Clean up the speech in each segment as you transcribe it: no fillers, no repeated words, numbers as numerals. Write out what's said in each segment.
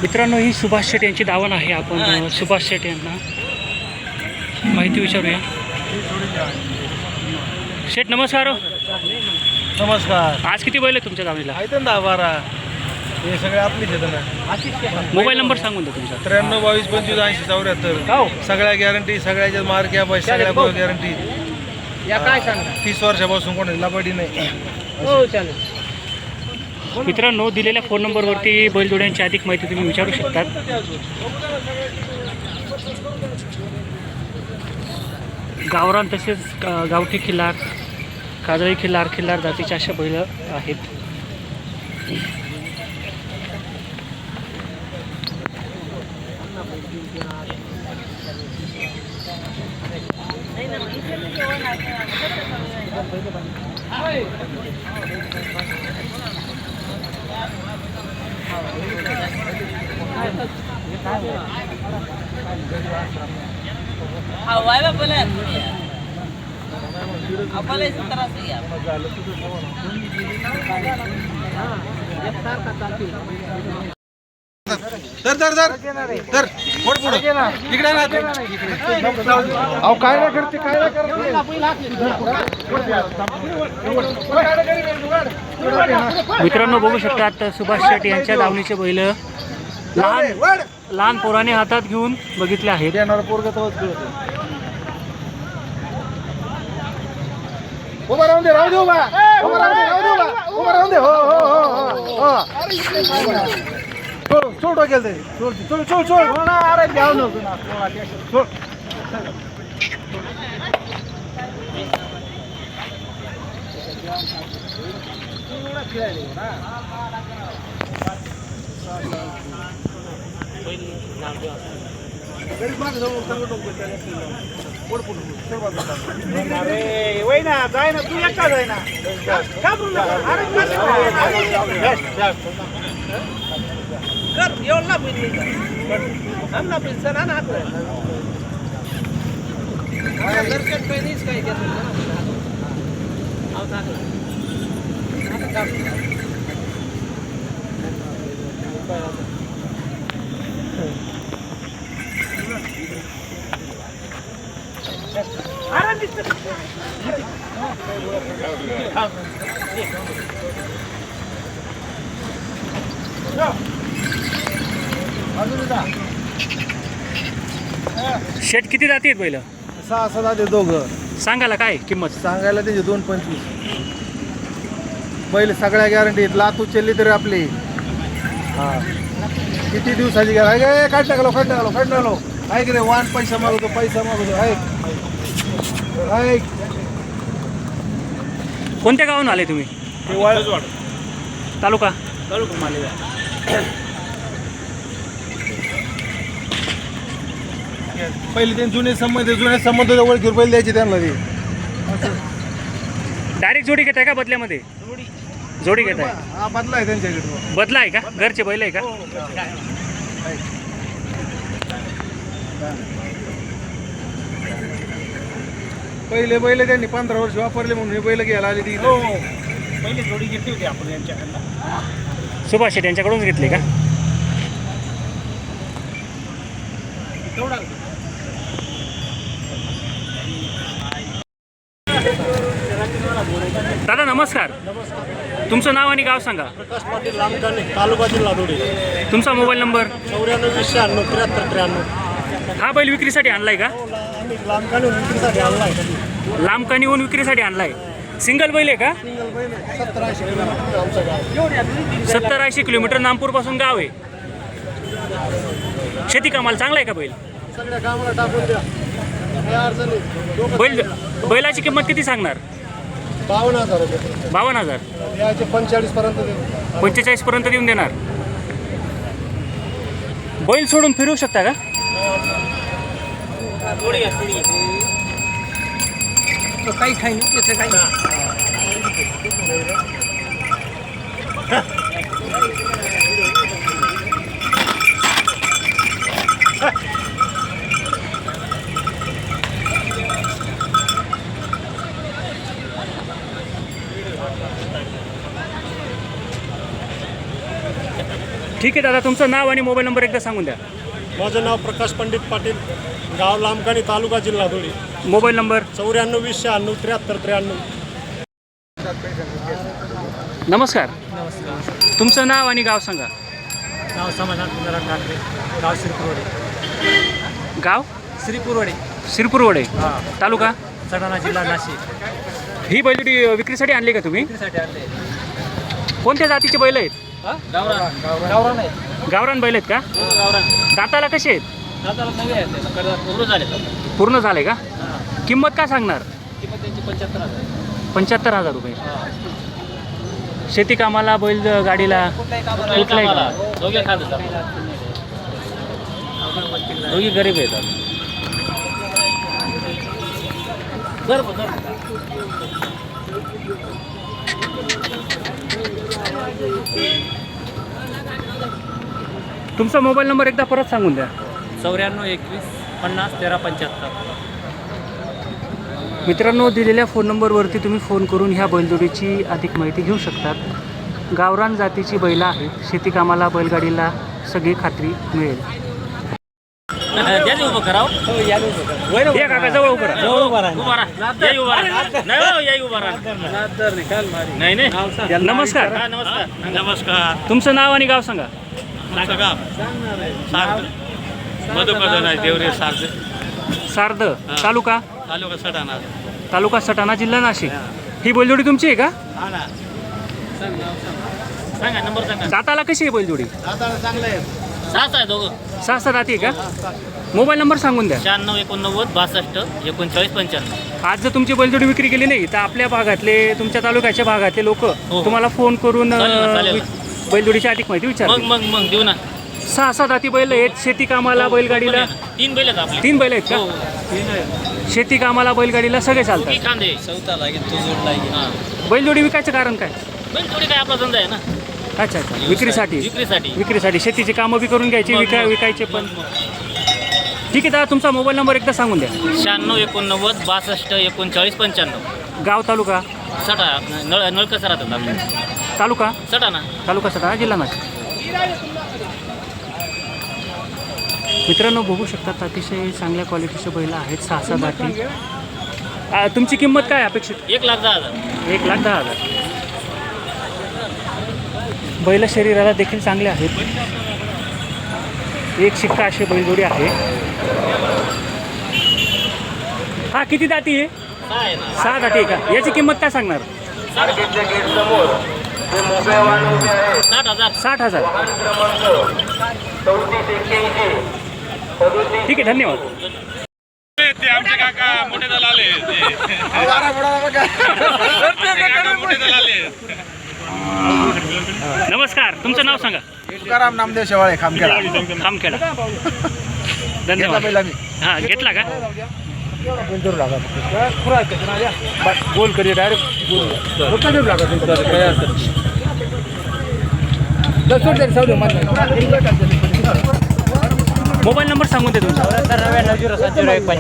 मित्रांनो, ही सुभाष शेट यांची दावण आहे. आपण सुभाष शेट यांना माहिती विचारूया. शेट नमस्कार. नमस्कार. आज किती बैल आहे तुमच्या दावणीला? आहेत ना 10-12. हे सगळे आपलीच आहेत ना. मोबाईल नंबर सांगून द्या तुमचा. 93 22 25 80 74. सगळ्या गॅरंटी, सगळ्याच्या मार्क या पाहिजे, सगळ्या गॅरंटी. या काय सांगा 30 वर्षापासून कोणी लबाडी नाही. हो चालेल. मित्रांनो, दिलेल्या फोन नंबरवरती बैलजोड्यांची अधिक माहिती तुम्ही विचारू शकतात. गावरान तसेच गावठी खिल्लार, काजळी खिल्लार जातीच्या अशा बैल आहेत. तर मोठ पुढे इकडे ना. अहो काय ना करते, काय ना करते. मित्रांनो, बघू शकतात सुभाष शेट यांच्या दावणीचे बैल लहान पोराने हातात घेऊन बघितले आहेत. येणार पोरग तवच कळत. उभा राहून दे, राहू दे उभा. उभा राहून दे, राहू दे उभा. उभा राहून दे. हो हो हो. सोड डोक्याला तरी. सोड सोड सोड. अरे द्याव नको ना. सोड. अरे वय ना, जाय ना, तू एकटा जाय ना. कर येऊन ना आमना पिलसन ना हात दरकट पेनीच काय घेत शेट किती जाती आहेत बैल? 6 जाते दोघं. सांगायला काय किंमत? सांगायला त्याचे 2.25. पहिले सगळ्या गॅरंटी आहेत. लातू चलली तरी आपली. हा किती दिवसाची गॅरंटी आहे? काढ टाकलो. ऐक रे, वान पैसा मागवतो. ऐक कोणत्या गावून आले तुम्ही? तालुका मालेगाव. पहिले ते जुने संबंध ओळखीवर पहिले द्यायचे त्यांना. ते डायरेक्ट जोडी घेताय का बदल्यामध्ये? जोडी घेताय. हा बदला आहे त्यांच्याकडे. बदला आहे का? घरचे बैल आहे का? पहिले बैल त्यांनी 15 वर्ष वापरले म्हणून हे बैल घ्यायला आले. ती पहिले जोडी घेतली होती आपण यांच्याकडनं. सुभाष शेट यांच्याकडूनच घेतले का? दादा नमस्कार. तुमचं नाव आणि गाव सांगा. प्रकाश पाटील लामकाने, तालुका जिल्हा धुळे. तुमचा मोबाईल नंबर? 94 96 73 93. हा बैल विक्रीसाठी आणलाय का? आम्ही लामकाने विक्रीसाठी आणलाय. लांबकानीहून विक्रीसाठी आणलाय. सिंगल बैल आहे का? सिंगल बैल 70-80 किलोमीटर आमचं गाव. 70-80 किलोमीटर नामपूरपासून गाव आहे. शेती कामाला चांगला आहे का बैल? सगळ्या कामाला टाकून द्या, काही अडचण नाही. बैलाची किंमत किती सांगणार? 52,000 रुपये. 52,000. याचे 45 पर्यंत देऊ. 45 पर्यंत देऊन देणार. बैल सोडून फिरू शकता का? काही खाई नाही त्याचं काही. ठीक आहे दादा, तुमचं नाव आणि मोबाईल नंबर एकदा सांगून द्या. माझं नाव प्रकाश पंडित पाटील, गाव लांबकानी, तालुका जिल्हा धुळे. Mobile number 94 20 96 73 93. नमस्कार. तुमचं नाव आणि गाव सांगा. नाव समाधान पुनराव ठाकरे, गाव श्रीपुरवडे. गाव श्रीपुरवडे, शिरपूरवडे, तालुका सटाणा, जिल्हा नाशिक. ही बैलजोडी विक्रीसाठी आणली का तुम्ही? साठी आणले. कोणत्या जातीचे बैल आहेत? गावरान आहे. गावरान बैल आहेत का? गावरान. दाताला कसे आहेत? दाताला नवे आहेत, पूर्ण झाले. पूर्ण झाले का? किंमत काय सांगणार? किंमत त्यांची 75,000. 75,000 रुपये. शेती कामाला, बैल गाडीला, कुठल्याही कामाला. दोघे खात दोघी गरीब आहेत. तुमचा मोबाईल नंबर एकदा परत सांगून द्या. 94 21 50 13 75. मित्रांनो, दिलेल्या फोन नंबरवरती तुम्ही फोन करून ह्या बैलजोडीची अधिक माहिती घेऊ शकतात. गावरान जातीची बैलं आहेत. शेती कामाला, बैलगाडीला सगळी खात्री मिळेल. उभं करावं. या काका, जवळ उभं राहा. नमस्कार. नमस्कार. तुमचं नाव आणि गाव सांगा. मधुकर देवरे सार्द, सार्द, तालुका तालुका सटाणा. तालुका सटाणा, जिल्हा नाशिक. ही बैलजोडी तुमची आहे का? सांगा नंबर सांगा. दाताला कशी आहे बैलजोडी? चांगलं आहे. 6 आहे दोघं. 6 दाती आहे का? मोबाईल नंबर सांगून द्या. 96 89 62 39 95. आज जर तुमची बैलजोडी विक्री केली नाही तर आपल्या भागातले, तुमच्या तालुक्याच्या भागातले लोक तुम्हाला फोन करून चालेल. बैलजोडीची अधिक माहिती विचारतील. मग देऊ ना. 6 दाती बैल आहेत. शेती कामाला, बैलगाडीला 3 बैल आहेत आपले. 3 बैल आहेत का? शेती कामाला, बैलगाडीला सगळे चालतात. खांदे चौथा लागेल तो जोडला. बैलजोडी विकायचं कारण काय? बैल थोडी काय आपला धंदा आहे ना. अच्छा अच्छा, विक्रीसाठी. विक्रीसाठी शेतीची कामं बी करून घ्यायची, विकायचे पण. ठीक आहे दादा, तुमचा मोबाईल नंबर एकदा सांगून द्या. 96 89 62 39 95. गाव, तालुका सटा नळकस राहतात आपल्या. तालुका सटाणा. तालुका सटाणा, जिल्हा नाशिक. मित्रांनो, बघू शकतात अतिशय चांगल्या क्वालिटीचे बैल आहेत. 6 दाती. तुमची किंमत काय अपेक्षित? 1,10,000. 1,10,000. बैल शरीराला देखील चांगले आहेत. एक शिक्का अशी बैलजोडी आहे. हा किती दाती आहे? 6 दाती आहे का? याची किंमत काय सांगणार? 60,000. ठीक आहे, धन्यवाद. ते आमचे काका मोठे दलाले. नमस्कार. तुमचं नाव सांगा. तुकाराम नामदेव शेवाळे, खामखेडा. खामखेडा. धन्यवाद. हां, घेतला का? गोल करिए डायरेक्ट. मोबाईल नंबर सांगून दे तुमचा. 99 07 01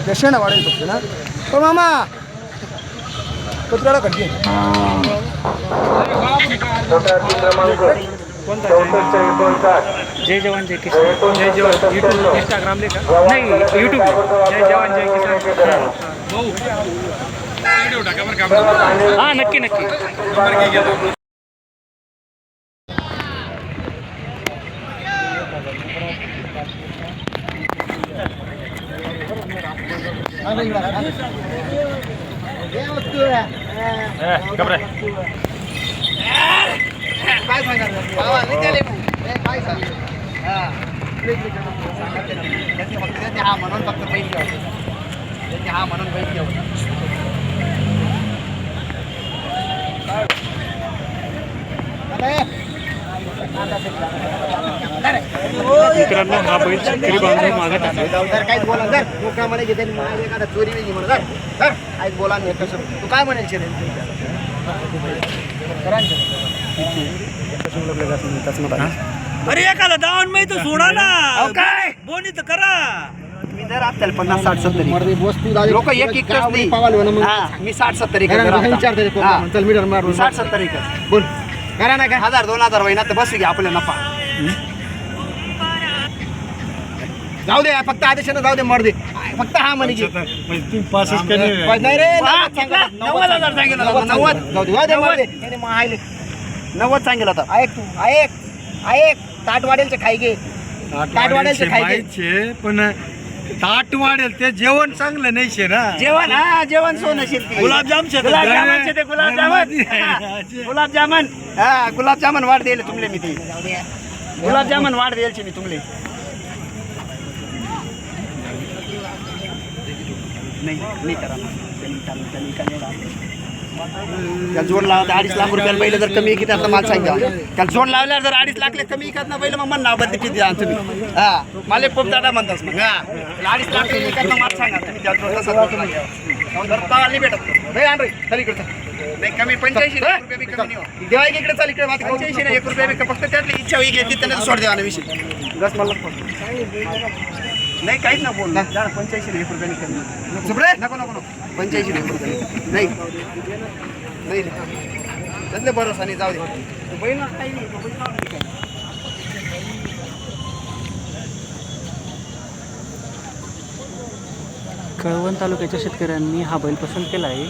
दक्षिणा वाढेल फक्त ना. हो मामा, कचऱ्याला कटके. जय जवान जय किसान. जय जवान. यूट्यूब, इंस्टाग्राम ले का? नाही, यूट्यूब. जय जवान जय किसान. हां, नक्की. काय सांगा हा म्हणून फक्त पैसे हा म्हणून पैसे. मित्रांनो, हा बैल शेतकरी बांधव मागत आहे. काहीच बोला सर, मोकळा म्हणे घेते एखादा चोरी वेगळी म्हणून सर काहीच बोला नाही. कसं तू काय म्हणेल शेत अरे एकाला दावण माहिती सोडा ना. काय बोनी तर करा. मी दर आपल्याला 50-60-70 वस्तू लोक एक एकच नाही हा, मी 60-70 एकर हा. चल मीटर मार 60-70 एकर बोल करा ना काय 1000-2000 होईना तर बसू घ्या आपल्याला नफा जाऊ दे फक्त आदेशानं जाऊ दे मर दे फक्त हा म्हणे की तुम्ही पासच कमी नाही रे हा, कितला? 90,000 सांगितलं होतं. 90. जाऊ दे वाद मर दे त्याने माहिले 90 सांगितलं होतं. ऐक तू ऐक ताट वाढेलचे खाई घे ताट वाढेलचे खाई घे पण ताट वाढेल ते जेवण चांगलं नाही शे ना. जेवण हा जेवण सोनं शिरती गुलाबजाम शे. गुलाबजामुन ते गुलाबजामुन हा गुलाबजामुन वाढ देईल तुमले मी ते गुलाबजामुन वाढ देईल मी तुमले नाही करा ना त्या जोड लावला 2.5 लाख रुपयाला पहिले जर कमी की त्यातला माल सांगा त्याला जोड लावल्यावर जर 2.5 लाख कमी करता पहिले मग नाव बदली किती द्या तुम्ही हा मला खूप दादा म्हणतास मग हा 2.5 लाख करता माल सांगा तुम्ही त्या जोड नाही भेटत नाही आण रे चल इकडे नाही कमी 85 रुपये बी कमी नाही देवा इकडे चल इकडे 85 नाही 1 रुपये बी फक्त त्यातली इच्छा होई घेतली त्याने सोड देवा विषय बस मला नाही काहीच ना बोल 85 नाही 1 रुपये कमी सुबरे नको 85 नाही 1 रुपये नाही नाही त्यातले भरोसा नाही जाऊ दे बहीण काही नाही कळवण तालुक्याच्या शेतकऱ्यांनी हा बैल पसंत केला आहे.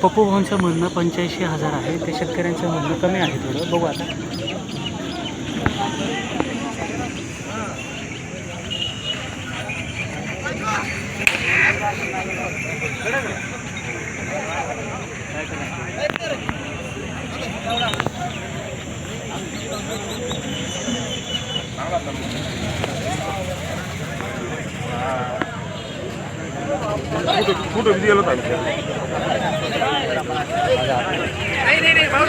पप्पू भाऊंचं म्हणणं 85,000 आहे. ते शेतकऱ्यांचं म्हणणं कमी आहे थोडं बघू आता. कुठं गेलो पाहिजे नाही भाऊ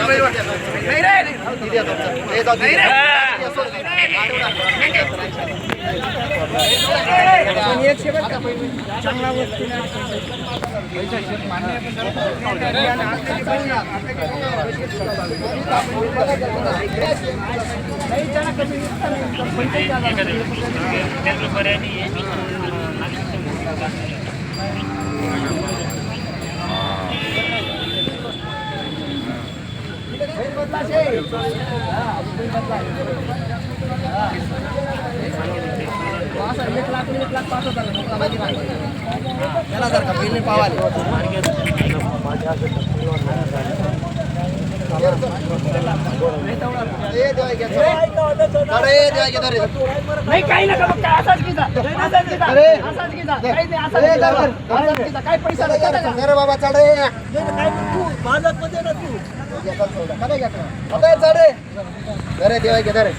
नाही काही नका बघ असाच घ्या काय पैसा बाबा चढ अरे देवा घे रे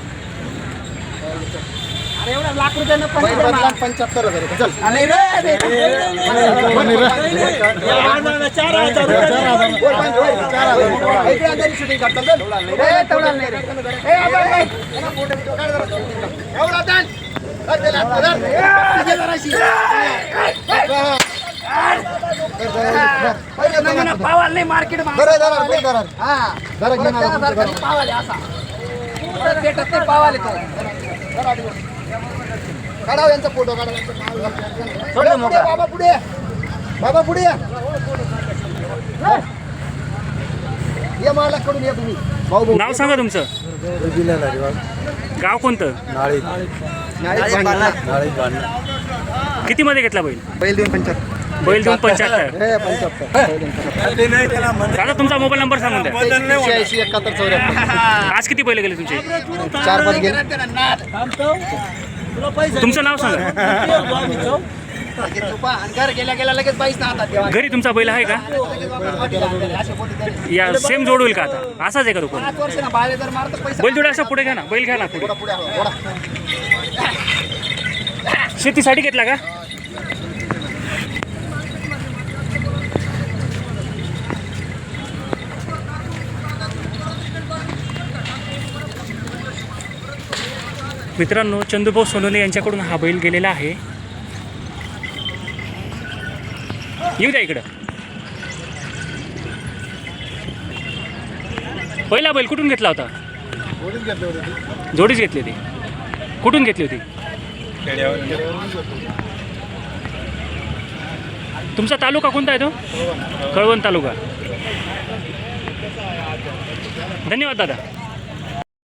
एवढा लाख रुपयानं 75,000 चल शूटिंग करतात पावाल नाही मार्केट पावाले असा पावाले काढाव यांचा फोटो बाबा पुढे या मालकाकडून या तुम्ही भाऊ नाव सांगा तुमचं. गाव कोणतं. किती मध्ये घेतला बैल. बैल 275 बैल 275. दादा तुमचा मोबाईल नंबर सांगून द्या. 86 71 74 आज किती बैल गेले तुमचे. 4-5 गेले. तुमचं नाव सांगा. घर गेल्या लगेच 22 ना आता घरी तुमचा बैल आहे का. या सेम जोड होईल का आता. असाच आहे का दुकान. 5 वर्ष ना बाहेर जर मारतो पैसा बैल जोडा असा पुढे घ्या ना. बैल घ्या ना पुढे. शेतीसाठी घेतला का. मित्रांनो चंदूभाऊ सोनवणे यांच्याकडून हा बैल गेलेला आहे. येऊ द्या इकडं. पहिला बैल कुठून घेतला होता. जोडीच घेतली होती. कुठून घेतली होती. तुमचा तालुका कोणता आहे तो? कळवण तालुका. धन्यवाद दादा.